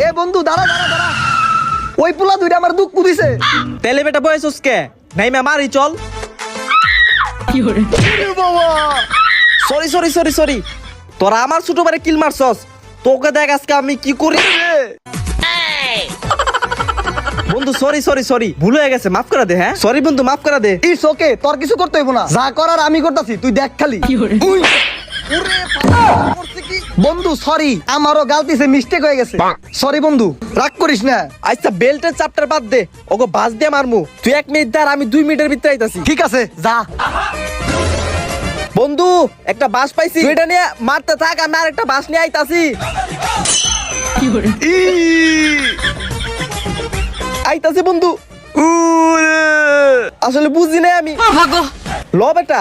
এ বন্ধু দাঁড়া দাঁড়া দাঁড়া, ওই পোলা দুইটা আমার দুঃখ দিছে। তেলে বেটা বয়স কে নাই মে মারি চল। সরি সরি সরি সরি, তোরা আমার ছোট বারে কিল মারছস, তোকে দেখ আজকে আমি কি করি। বন্ধু সরি সরি সরি, ভুল হয়ে গেছে, মাফ করে দে। হ্যাঁ সরি বন্ধু, মাফ করে দে। ইটস ওকে, তোর কিছু করতে হইব না, যা করার আমি করতেছি, তুই দেখ খালি। উই, ওরে বাবা, করছে কি? বন্ধু সরি, আমারও গালতিছে, মিস্টেক হয়ে গেছে। সরি বন্ধু, রাগ করিস না। আচ্ছা বেল্টের চাপটার বাদ দে, ওকে বাস দিয়ে মারমু। তুই 1 মিনিট ধর, আমি 2 মিনিটের ভিতরে আইতাছি। ঠিক আছে যা। বন্ধু একটা বাস পাইছি, তুই এটা নিয়ে মারতে থাক, আমি আরেকটা বাস নিয়ে আইতাছি। আইতাছি বন্ধু। আসলে বুঝি না আমি। ল বেটা,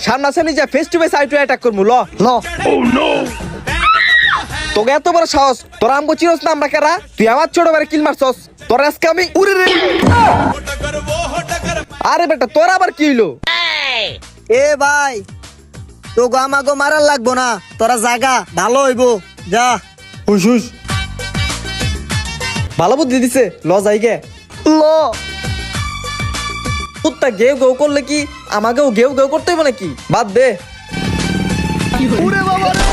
সামনাসামনি যা ফেস টু ফেস আই টু অ্যাটাক করমু। ল ল। তোকে এত বড় সাহস, তোরা আমগো চিরস না আমরা কারা? তুই আমার ছোট বারে কিল মারছস, তোর আজকে আমি উড়ে রে। আরে বেটা তোর আবার কি হইলো? এ ভাই, তো আমাগো মারার লাগবো না, তোরা জাগা ভালো হইবো, যা। হুস হুস, ভালো বুদ্ধি দিছে, ল যাই গে। ল। কুত্তা গেউ গেউ করলে কি আমাকেও গেউ গেউ করতে হইব নাকি? বাদ দে। ওরে বাবা রে।